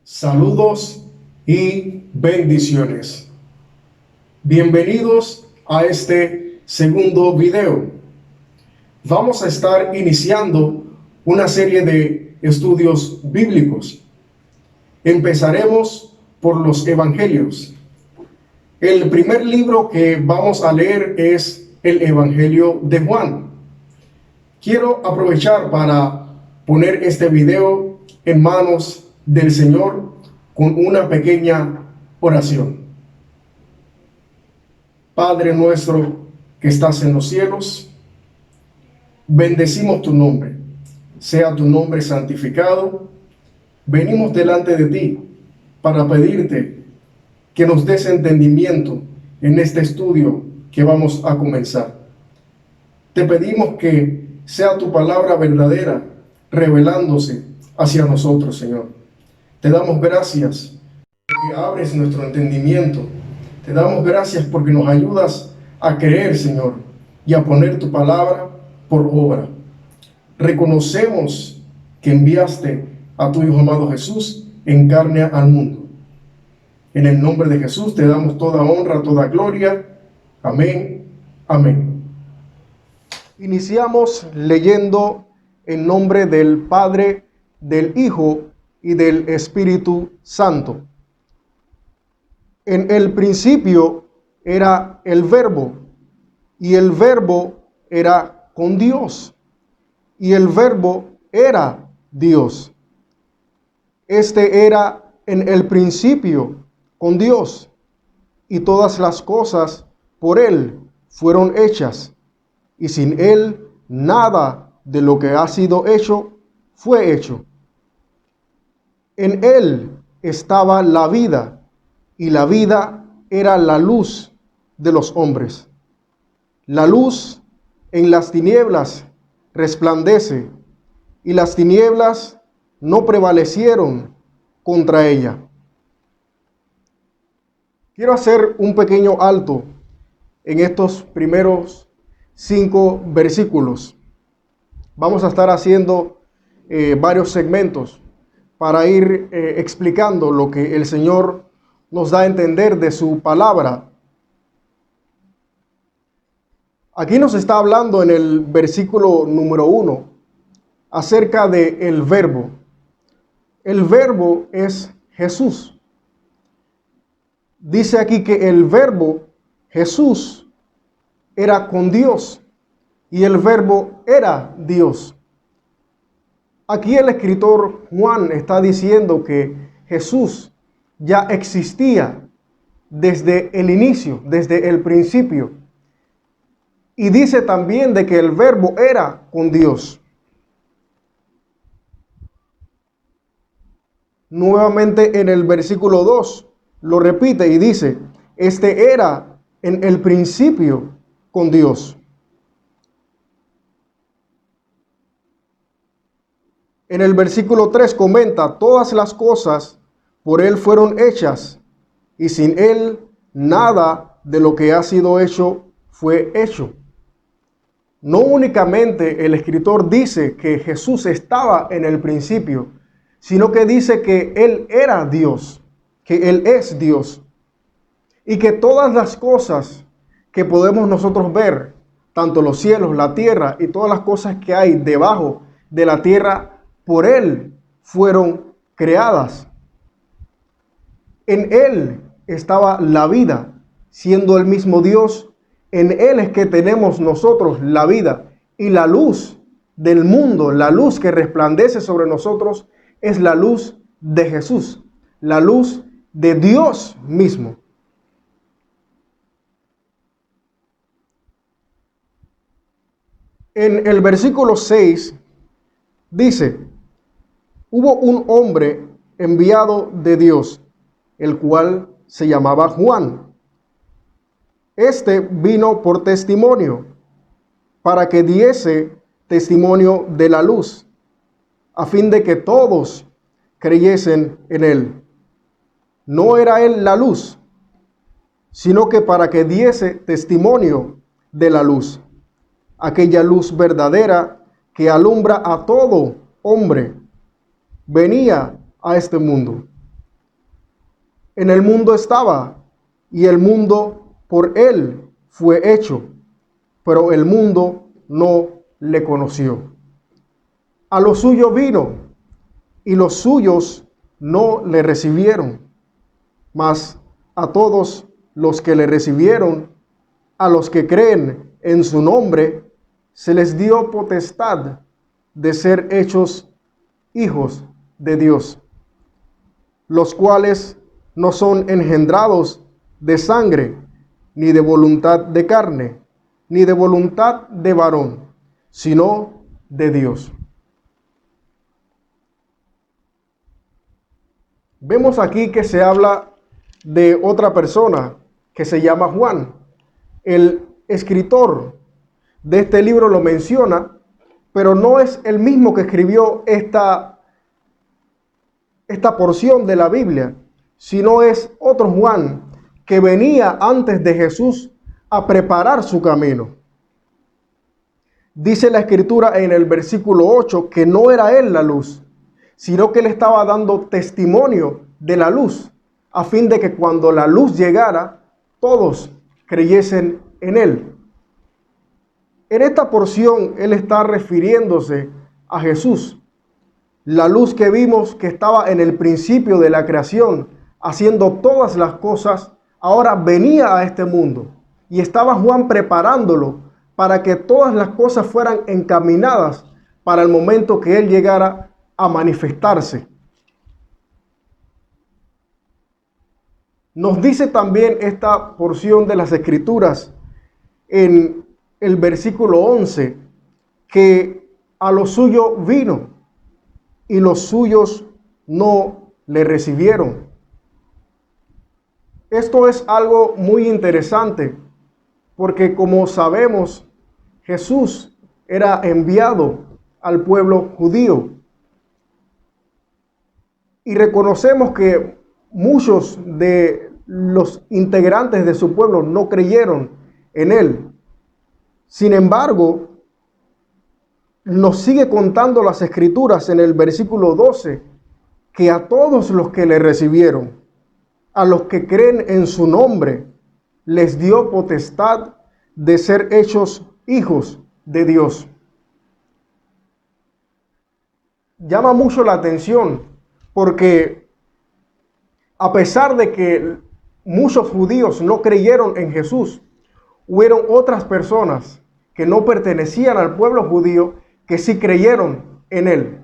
Saludos y bendiciones. Bienvenidos a este segundo video. Vamos a estar iniciando una serie de estudios bíblicos. Empezaremos por los evangelios. El primer libro que vamos a leer es el Evangelio de Juan. Quiero aprovechar para poner este video en manos del Señor con una pequeña oración. Padre nuestro que estás en los cielos, bendecimos tu nombre. Sea tu nombre santificado. Venimos delante de ti para pedirte que nos des entendimiento en este estudio que vamos a comenzar. Te pedimos que sea tu palabra verdadera revelándose hacia nosotros, Señor. Te damos gracias porque abres nuestro entendimiento. Te damos gracias porque nos ayudas a creer, Señor, y a poner tu palabra por obra. Reconocemos que enviaste a tu Hijo amado Jesús en carne al mundo. En el nombre de Jesús te damos toda honra, toda gloria. Amén. Amén. Iniciamos leyendo en nombre del Padre, del Hijo y del Espíritu Santo. En el principio era el Verbo, y el Verbo era con Dios, y el Verbo era Dios. Este era en el principio con Dios, y todas las cosas por Él fueron hechas, y sin Él nada de lo que ha sido hecho fue hecho. En Él estaba la vida, y la vida era la luz de los hombres. La luz en las tinieblas resplandece, y las tinieblas no prevalecieron contra ella. Quiero hacer un pequeño alto en estos primeros 5 versículos. Vamos a estar haciendo varios segmentos para ir explicando lo que el Señor nos da a entender de su palabra. Aquí nos está hablando en el versículo número 1 acerca de el Verbo. El Verbo es Jesús. Dice aquí que el Verbo, Jesús, era con Dios y el Verbo era Dios. Aquí el escritor Juan está diciendo que Jesús ya existía desde el inicio, desde el principio. Y dice también de que el Verbo era con Dios. Nuevamente en el versículo 2 lo repite y dice, este era en el principio con Dios. En el versículo 3 comenta, todas las cosas por Él fueron hechas, y sin Él nada de lo que ha sido hecho fue hecho. No únicamente el escritor dice que Jesús estaba en el principio, sino que dice que Él era Dios, que Él es Dios, y que todas las cosas que podemos nosotros ver, tanto los cielos, la tierra y todas las cosas que hay debajo de la tierra, por Él fueron creadas. En Él estaba la vida, siendo el mismo Dios. En Él es que tenemos nosotros la vida y la luz del mundo, la luz que resplandece sobre nosotros es la luz de Jesús, la luz de Dios mismo. En el versículo 6 dice, hubo un hombre enviado de Dios, el cual se llamaba Juan. Este vino por testimonio, para que diese testimonio de la luz, a fin de que todos creyesen en él. No era él la luz, sino que para que diese testimonio de la luz, aquella luz verdadera que alumbra a todo hombre, venía a este mundo. En el mundo estaba, y el mundo por él fue hecho, pero el mundo no le conoció. A lo suyo vino, y los suyos no le recibieron. Mas a todos los que le recibieron, a los que creen en su nombre, se les dio potestad de ser hechos hijos de Dios, los cuales no son engendrados de sangre, ni de voluntad de carne, ni de voluntad de varón, sino de Dios. Vemos aquí que se habla de otra persona que se llama Juan. El escritor de este libro lo menciona, pero no es el mismo que escribió esta porción de la Biblia, sino es otro Juan que venía antes de Jesús a preparar su camino. Dice la escritura en el versículo 8 que no era él la luz, sino que él estaba dando testimonio de la luz, a fin de que cuando la luz llegara, todos creyesen en él. En esta porción, él está refiriéndose a Jesús, la luz que vimos que estaba en el principio de la creación, haciendo todas las cosas, ahora venía a este mundo. Y estaba Juan preparándolo para que todas las cosas fueran encaminadas para el momento que él llegara a manifestarse. Nos dice también esta porción de las Escrituras en el versículo 11 que a lo suyo vino y los suyos no le recibieron. Esto es algo muy interesante porque, como sabemos, Jesús era enviado al pueblo judío. Y reconocemos que muchos de los integrantes de su pueblo no creyeron en él. Sin embargo, nos sigue contando las Escrituras en el versículo 12 que a todos los que le recibieron, a los que creen en su nombre, les dio potestad de ser hechos hijos de Dios. Llama mucho la atención porque a pesar de que muchos judíos no creyeron en Jesús, hubieron otras personas que no pertenecían al pueblo judío que sí creyeron en él.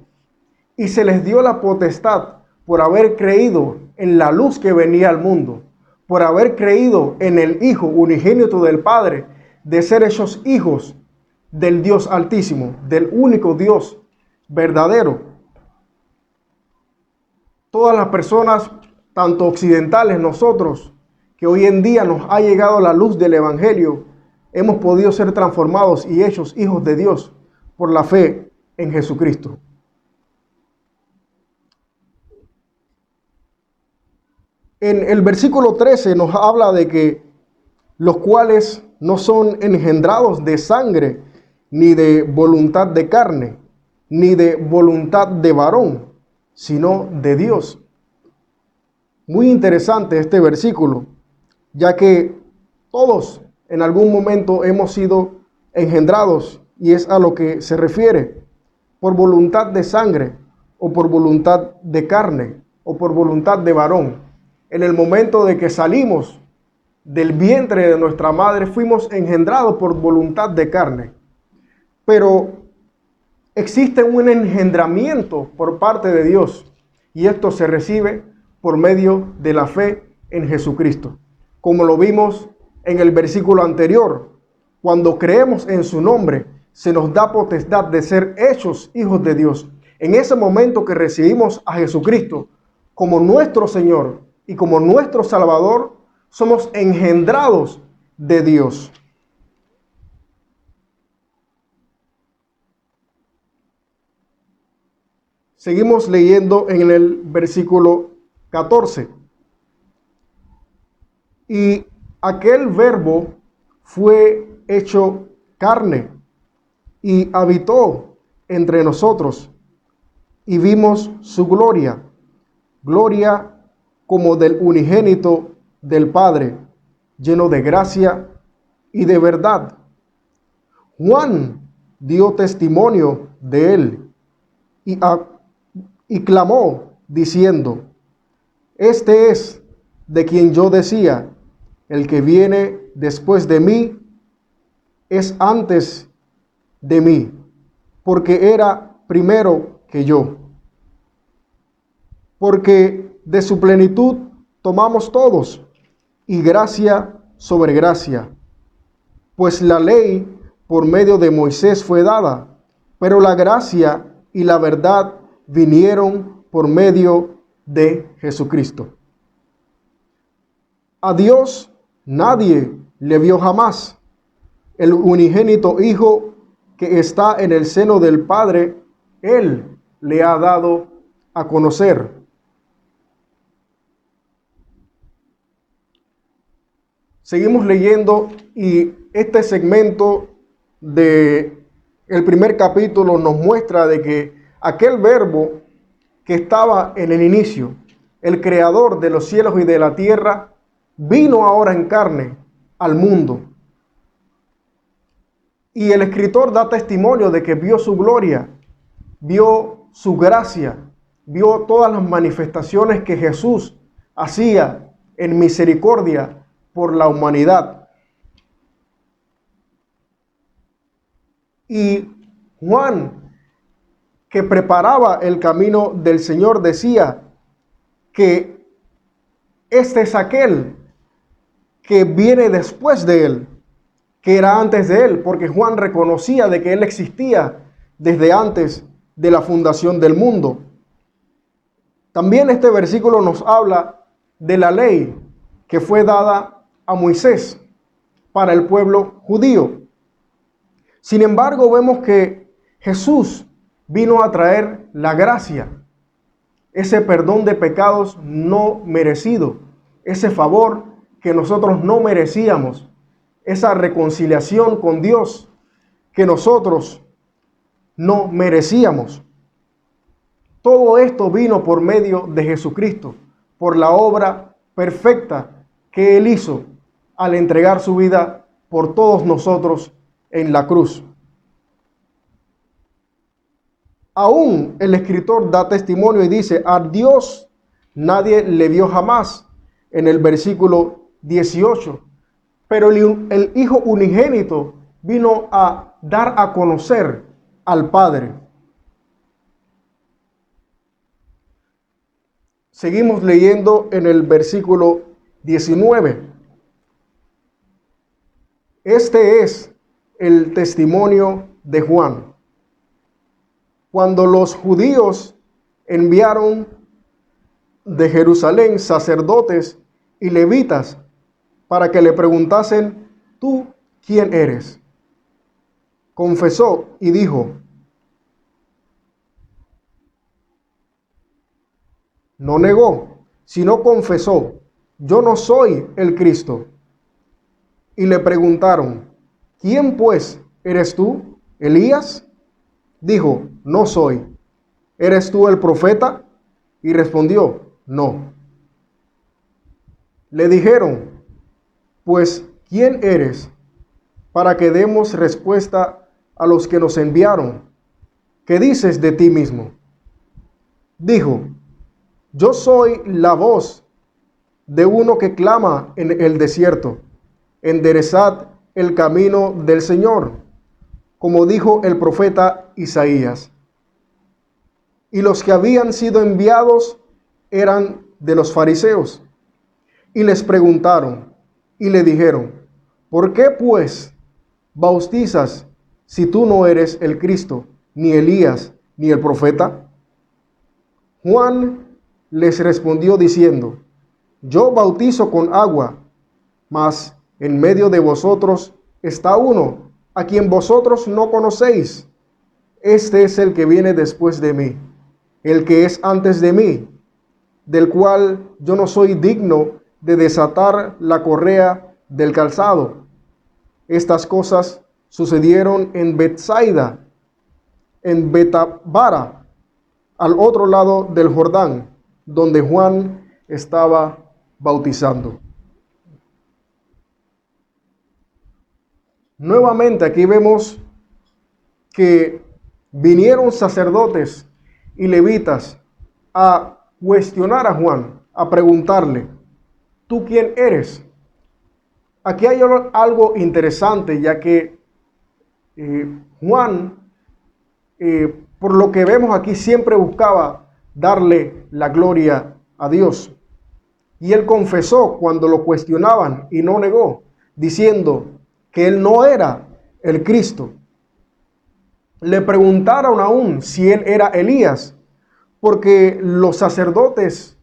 Y se les dio la potestad por haber creído en la luz que venía al mundo, por haber creído en el Hijo unigénito del Padre, de ser esos hijos del Dios Altísimo, del único Dios verdadero. Todas las personas, tanto occidentales, nosotros, que hoy en día nos ha llegado la luz del Evangelio, hemos podido ser transformados y hechos hijos de Dios por la fe en Jesucristo. En el versículo 13 nos habla de que los cuales no son engendrados de sangre, ni de voluntad de carne, ni de voluntad de varón, sino de Dios. Muy interesante este versículo, ya que todos en algún momento hemos sido engendrados, y es a lo que se refiere, por voluntad de sangre, o por voluntad de carne, o por voluntad de varón. En el momento de que salimos del vientre de nuestra madre, fuimos engendrados por voluntad de carne. Pero existe un engendramiento por parte de Dios, y esto se recibe por medio de la fe en Jesucristo. Como lo vimos en el versículo anterior, cuando creemos en su nombre, se nos da potestad de ser hechos hijos de Dios. En ese momento que recibimos a Jesucristo como nuestro Señor y como nuestro Salvador, somos engendrados de Dios. Seguimos leyendo en el versículo 14. Y aquel verbo fue hecho carne y habitó entre nosotros, y vimos su gloria, gloria como del unigénito del Padre, lleno de gracia y de verdad. Juan dio testimonio de él y clamó diciendo: este es de quien yo decía, el que viene después de mí es antes de mí, porque era primero que yo. Porque de su plenitud tomamos todos, y gracia sobre gracia. Pues la ley por medio de Moisés fue dada, pero la gracia y la verdad vinieron por medio de Jesucristo. A Dios nadie le vio jamás. El unigénito Hijo que está en el seno del Padre, Él le ha dado a conocer. Seguimos leyendo y este segmento de el primer capítulo nos muestra de que aquel verbo que estaba en el inicio, el creador de los cielos y de la tierra, vino ahora en carne al mundo. Y el escritor da testimonio de que vio su gloria, vio su gracia, vio todas las manifestaciones que Jesús hacía en misericordia por la humanidad. Y Juan, que preparaba el camino del Señor, decía que este es aquel que viene después de él, que era antes de él, porque Juan reconocía de que él existía desde antes de la fundación del mundo. También este versículo nos habla de la ley que fue dada a Moisés para el pueblo judío. Sin embargo, vemos que Jesús vino a traer la gracia, ese perdón de pecados no merecido, ese favor que nosotros no merecíamos, esa reconciliación con Dios que nosotros no merecíamos. Todo esto vino por medio de Jesucristo, por la obra perfecta que Él hizo al entregar su vida por todos nosotros en la cruz. Aún el escritor da testimonio y dice: a Dios nadie le vio jamás, en el versículo 18. Pero el Hijo unigénito vino a dar a conocer al Padre. Seguimos leyendo en el versículo 19. Este es el testimonio de Juan. Cuando los judíos enviaron de Jerusalén sacerdotes y levitas para que le preguntasen: ¿tú quién eres? Confesó y dijo: no negó, sino confesó: yo no soy el Cristo. Y le preguntaron: ¿quién pues eres tú? ¿Elías? Dijo: no soy. ¿Eres tú el profeta? Y respondió: no. Le dijeron: pues, ¿quién eres? Para que demos respuesta a los que nos enviaron. ¿Qué dices de ti mismo? Dijo: yo soy la voz de uno que clama en el desierto: enderezad el camino del Señor, como dijo el profeta Isaías. Y los que habían sido enviados eran de los fariseos. Y les preguntaron y le dijeron: ¿por qué pues bautizas si tú no eres el Cristo, ni Elías, ni el profeta? Juan les respondió diciendo: yo bautizo con agua, mas en medio de vosotros está uno a quien vosotros no conocéis. Este es el que viene después de mí, el que es antes de mí, del cual yo no soy digno de desatar la correa del calzado. Estas cosas sucedieron en Betsaida, en Betabara, al otro lado del Jordán, donde Juan estaba bautizando. Nuevamente aquí vemos que vinieron sacerdotes y levitas a cuestionar a Juan, a preguntarle, ¿tú quién eres? Aquí hay algo interesante, ya que Juan, por lo que vemos aquí, siempre buscaba darle la gloria a Dios. Y él confesó cuando lo cuestionaban y no negó, diciendo que él no era el Cristo. Le preguntaron aún si él era Elías, porque los sacerdotes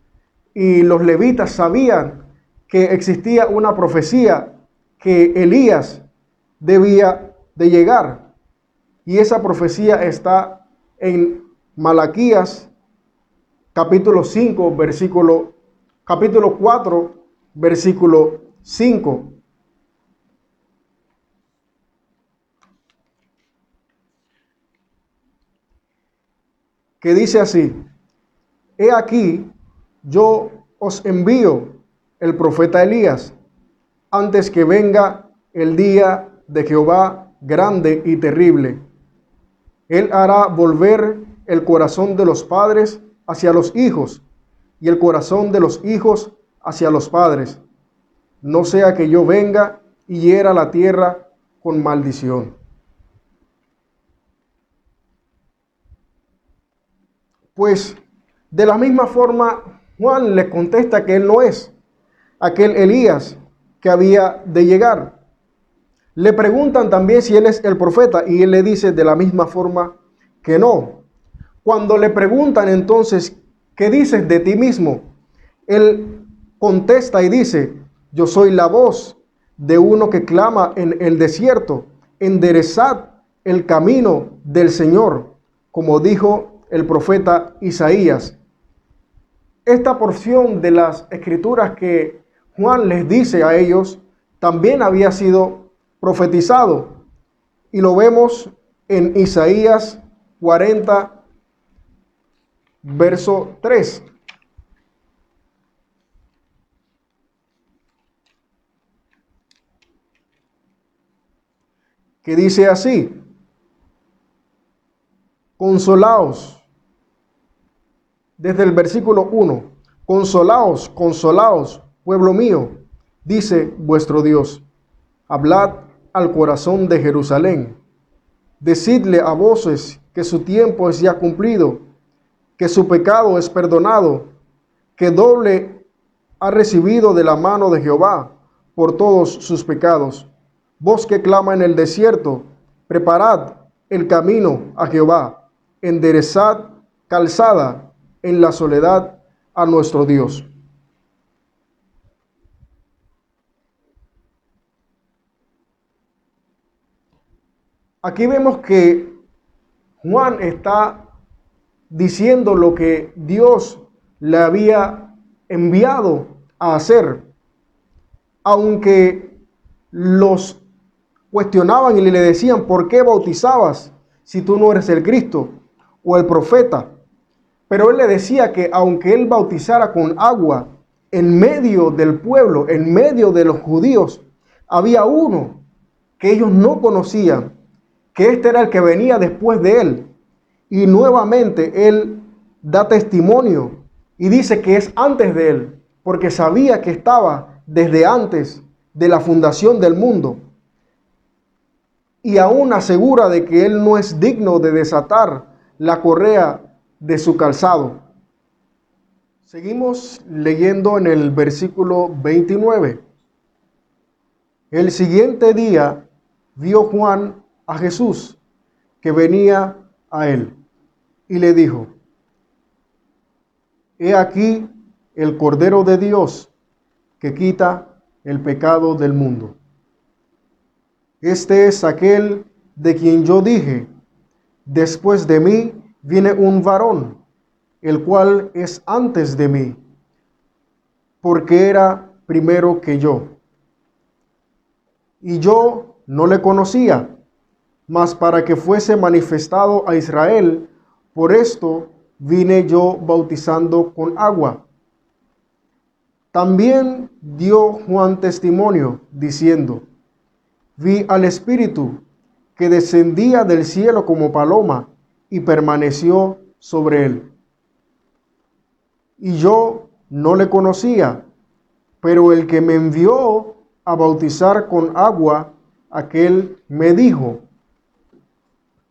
y los levitas sabían que existía una profecía que Elías debía de llegar. Y esa profecía está en Malaquías capítulo 5, capítulo 4, versículo 5. Que dice así: He aquí, yo os envío el profeta Elías, antes que venga el día de Jehová grande y terrible. Él hará volver el corazón de los padres hacia los hijos, y el corazón de los hijos hacia los padres, no sea que yo venga y hiera la tierra con maldición. Pues de la misma forma, Juan le contesta que él no es aquel Elías que había de llegar. Le preguntan también si él es el profeta y él le dice de la misma forma que no. Cuando le preguntan entonces, ¿qué dices de ti mismo? Él contesta y dice, yo soy la voz de uno que clama en el desierto, enderezad el camino del Señor, como dijo el profeta Isaías. Esta porción de las escrituras que Juan les dice a ellos también había sido profetizado, y lo vemos en Isaías 40, verso 3. Que dice así: consolaos. Desde el versículo 1, consolaos, consolaos, pueblo mío, dice vuestro Dios. Hablad al corazón de Jerusalén. Decidle a voces que su tiempo es ya cumplido, que su pecado es perdonado, que doble ha recibido de la mano de Jehová por todos sus pecados. Voz que clama en el desierto, preparad el camino a Jehová, enderezad calzada en la soledad a nuestro Dios. Aquí vemos que Juan está diciendo lo que Dios le había enviado a hacer, aunque los cuestionaban y le decían, ¿por qué bautizabas si tú no eres el Cristo o el profeta? Pero él le decía que aunque él bautizara con agua, en medio del pueblo, en medio de los judíos, había uno que ellos no conocían, que este era el que venía después de él. Y nuevamente él da testimonio y dice que es antes de él, porque sabía que estaba desde antes de la fundación del mundo. Y aún asegura de que él no es digno de desatar la correa de su calzado. Seguimos leyendo en el versículo 29. El siguiente día vio Juan a Jesús que venía a él y le dijo: He aquí el Cordero de Dios que quita el pecado del mundo. Este es aquel de quien yo dije, después de mí viene un varón, el cual es antes de mí, porque era primero que yo. Y yo no le conocía, mas para que fuese manifestado a Israel, por esto vine yo bautizando con agua. También dio Juan testimonio, diciendo: vi al Espíritu que descendía del cielo como paloma y permaneció sobre él. Y yo no le conocía, pero el que me envió a bautizar con agua, aquel me dijo: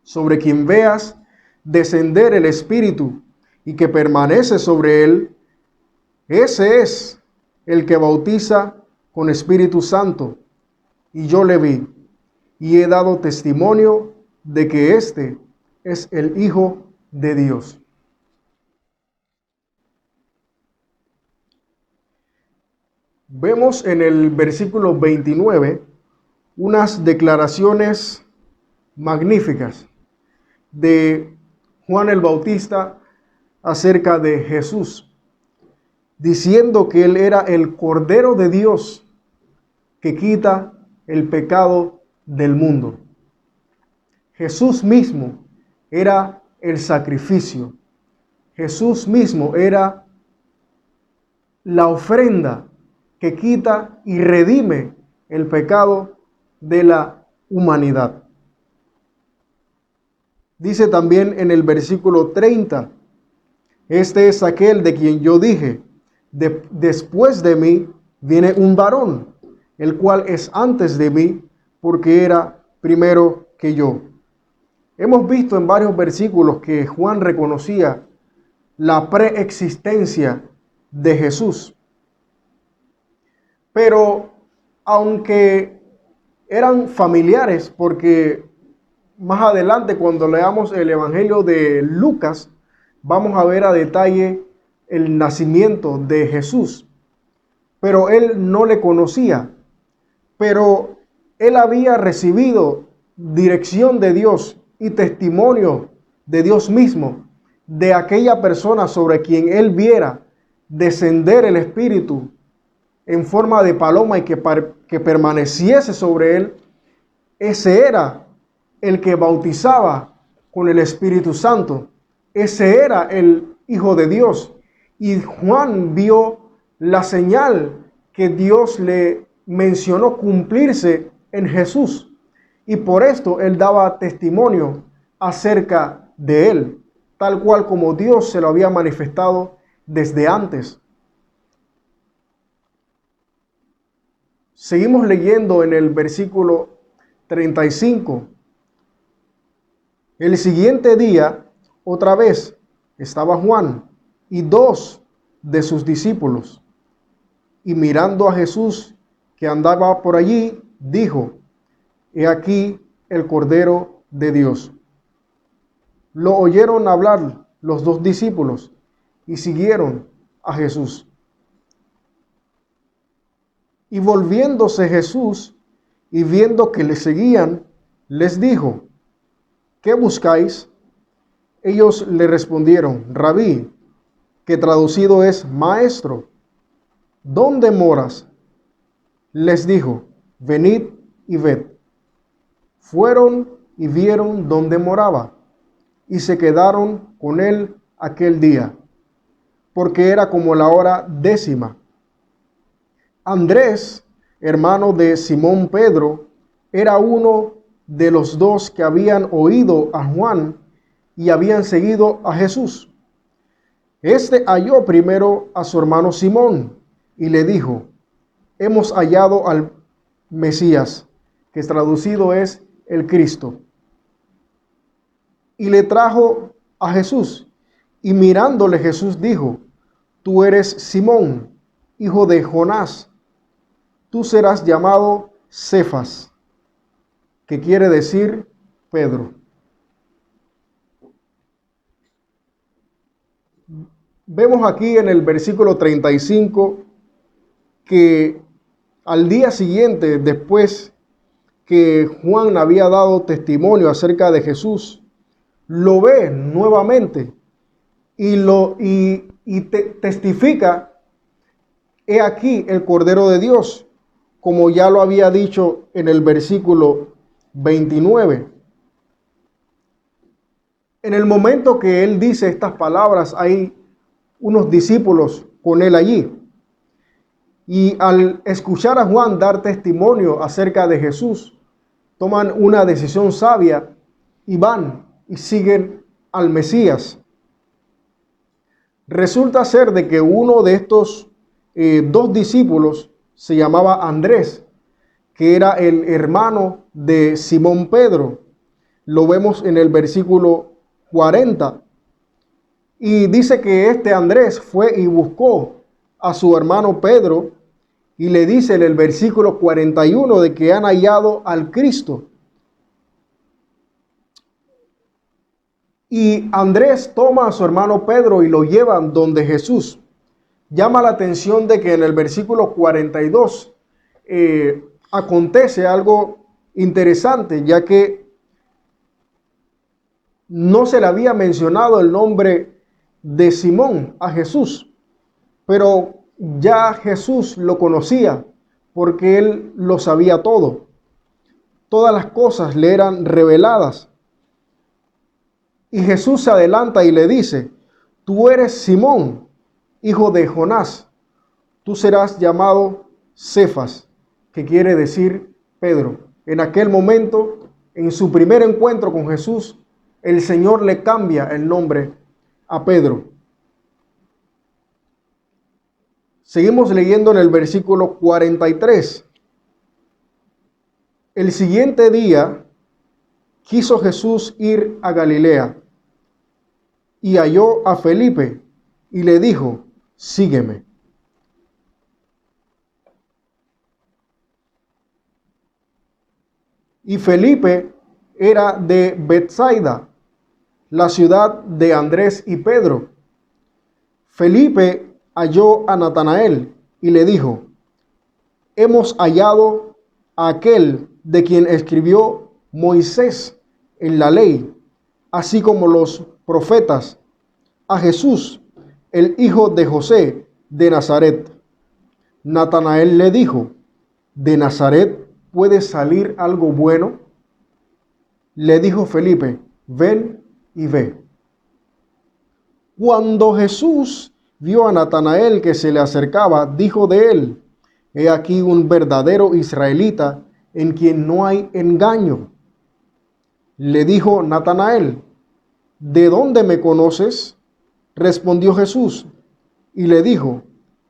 sobre quien veas descender el Espíritu y que permanece sobre él, ese es el que bautiza con Espíritu Santo. Y yo le vi y he dado testimonio de que este es el Hijo de Dios. Vemos en el versículo 29 unas declaraciones magníficas de Juan el Bautista acerca de Jesús, diciendo que él era el Cordero de Dios que quita el pecado del mundo. Jesús mismo era el sacrificio. Jesús mismo era la ofrenda que quita y redime el pecado de la humanidad. Dice también en el versículo 30, este es aquel de quien yo dije, después de mí viene un varón, el cual es antes de mí, porque era primero que yo. Hemos visto en varios versículos que Juan reconocía la preexistencia de Jesús. Pero aunque eran familiares, porque más adelante cuando leamos el Evangelio de Lucas, vamos a ver a detalle el nacimiento de Jesús. Pero él no le conocía, pero él había recibido dirección de Dios y testimonio de Dios mismo, de aquella persona sobre quien él viera descender el Espíritu en forma de paloma y que permaneciese sobre él. Ese era el que bautizaba con el Espíritu Santo. Ese era el Hijo de Dios. Y Juan vio la señal que Dios le mencionó cumplirse en Jesús. Y por esto él daba testimonio acerca de él, tal cual como Dios se lo había manifestado desde antes. Seguimos leyendo en el versículo 35. El siguiente día, otra vez, estaba Juan y 2 de sus discípulos. Y mirando a Jesús que andaba por allí, dijo: he aquí el Cordero de Dios. Lo oyeron hablar los 2 discípulos y siguieron a Jesús. Y volviéndose Jesús y viendo que le seguían, les dijo: ¿qué buscáis? Ellos le respondieron: Rabí, que traducido es maestro, ¿dónde moras? Les dijo: venid y ved. Fueron y vieron dónde moraba, y se quedaron con él aquel día, porque era como la hora 10. Andrés, hermano de Simón Pedro, era uno de los 2 que habían oído a Juan y habían seguido a Jesús. Este halló primero a su hermano Simón y le dijo: hemos hallado al Mesías, que traducido es el Cristo. Y le trajo a Jesús, y mirándole Jesús dijo: tú eres Simón, hijo de Jonás, tú serás llamado Cefas, que quiere decir Pedro. Vemos aquí en el versículo 35 que al día siguiente, después que Juan había dado testimonio acerca de Jesús, lo ve nuevamente y testifica: he aquí el Cordero de Dios, como ya lo había dicho en el versículo 29. En el momento que él dice estas palabras, hay unos discípulos con él allí. Y al escuchar a Juan dar testimonio acerca de Jesús, toman una decisión sabia y van y siguen al Mesías. Resulta ser de que uno de estos dos discípulos se llamaba Andrés, que era el hermano de Simón Pedro. Lo vemos en el versículo 40. Y dice que este Andrés fue y buscó a su hermano Pedro y le dice en el versículo 41 de que han hallado al Cristo. Y Andrés toma a su hermano Pedro y lo llevan donde Jesús. Llama la atención de que en el versículo 42 acontece algo interesante, ya que no se le había mencionado el nombre de Simón a Jesús, pero ya Jesús lo conocía porque él lo sabía todo. Todas las cosas le eran reveladas. Y Jesús se adelanta y le dice: tú eres Simón, hijo de Jonás, tú serás llamado Cefas, que quiere decir Pedro. En aquel momento, en su primer encuentro con Jesús, el Señor le cambia el nombre a Pedro. Seguimos leyendo en el versículo 43. El siguiente día quiso Jesús ir a Galilea y halló a Felipe y le dijo: sígueme. Y Felipe era de Betsaida, la ciudad de Andrés y Pedro. Felipe halló a Natanael y le dijo: hemos hallado a aquel de quien escribió Moisés en la ley, así como los profetas, a Jesús, el hijo de José de Nazaret. Natanael le dijo: ¿de Nazaret puede salir algo bueno? Le dijo Felipe: ven y ve. Cuando Jesús vio a Natanael que se le acercaba, dijo de él: he aquí un verdadero israelita en quien no hay engaño. Le dijo Natanael: ¿de dónde me conoces? Respondió Jesús y le dijo: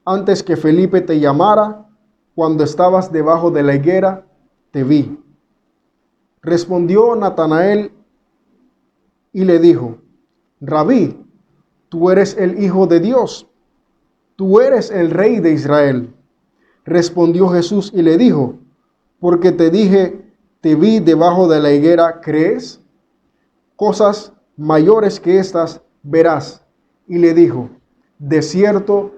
antes que Felipe te llamara, cuando estabas debajo de la higuera, te vi. Respondió Natanael y le dijo: Rabí, tú eres el Hijo de Dios, tú eres el Rey de Israel. Respondió Jesús y le dijo: porque te dije, te vi debajo de la higuera, ¿crees? Cosas mayores que estas verás. Y le dijo: de cierto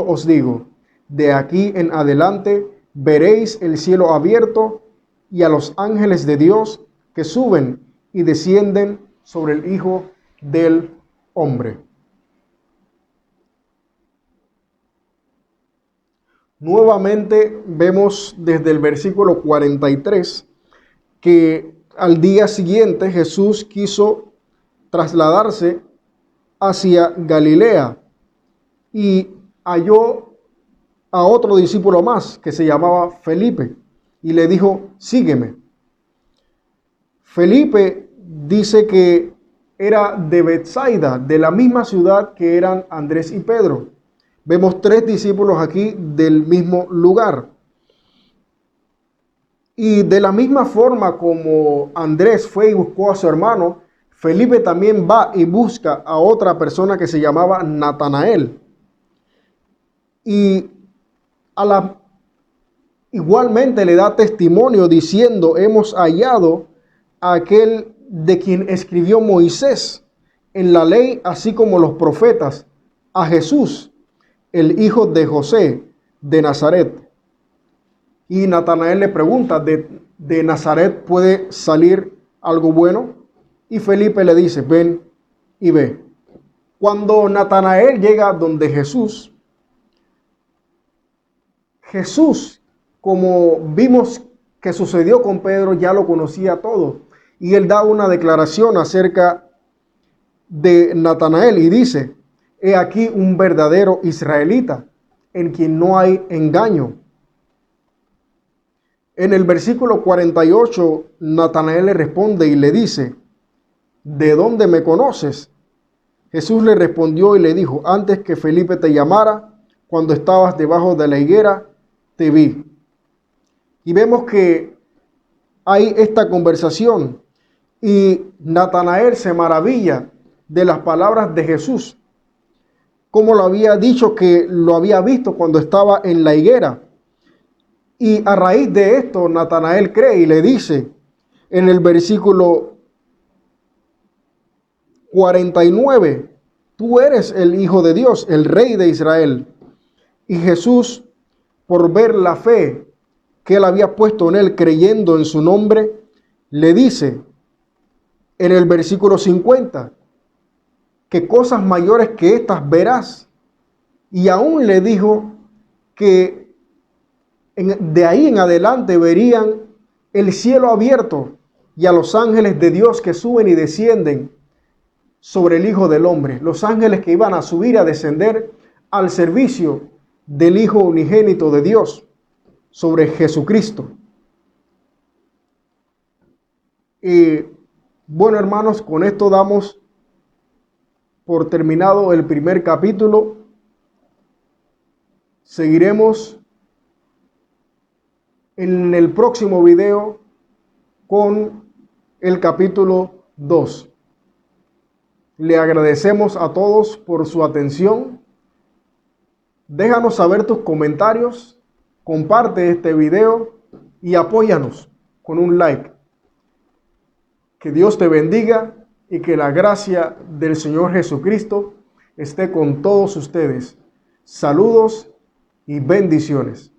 os digo, de aquí en adelante veréis el cielo abierto y a los ángeles de Dios que suben y descienden sobre el Hijo del Hombre. Nuevamente vemos desde el versículo 43 que al día siguiente Jesús quiso trasladarse hacia Galilea y halló a otro discípulo más que se llamaba Felipe y le dijo: sígueme. Felipe dice que era de Betsaida, de la misma ciudad que eran Andrés y Pedro. Vemos tres discípulos aquí del mismo lugar. Y de la misma forma como Andrés fue y buscó a su hermano, Felipe también va y busca a otra persona que se llamaba Natanael. Y igualmente le da testimonio diciendo: hemos hallado a aquel de quien escribió Moisés en la ley, así como los profetas, a Jesús, el hijo de José de Nazaret. Y Natanael le pregunta: ¿de Nazaret puede salir algo bueno? Y Felipe le dice: ven y ve. Cuando Natanael llega donde Jesús, como vimos que sucedió con Pedro, ya lo conocía todo. Y él da una declaración acerca de Natanael y dice: he aquí un verdadero israelita, en quien no hay engaño. En el versículo 48, Natanael le responde y le dice: ¿de dónde me conoces? Jesús le respondió y le dijo: antes que Felipe te llamara, cuando estabas debajo de la higuera, te vi. Y vemos que hay esta conversación y Natanael se maravilla de las palabras de Jesús, como lo había dicho que lo había visto cuando estaba en la higuera. Y a raíz de esto, Natanael cree y le dice en el versículo 49, tú eres el Hijo de Dios, el Rey de Israel. Y Jesús, por ver la fe que él había puesto en él, creyendo en su nombre, le dice en el versículo 50, que cosas mayores que estas verás. Y aún le dijo que de ahí en adelante verían el cielo abierto y a los ángeles de Dios que suben y descienden sobre el Hijo del Hombre. Los ángeles que iban a subir, a descender al servicio del Hijo unigénito de Dios, sobre Jesucristo. Y bueno, hermanos, con esto damos por terminado el primer capítulo. Seguiremos en el próximo video con el capítulo 2. Le agradecemos a todos por su atención. Déjanos saber tus comentarios, comparte este video y apóyanos con un like. Que Dios te bendiga y que la gracia del Señor Jesucristo esté con todos ustedes. Saludos y bendiciones.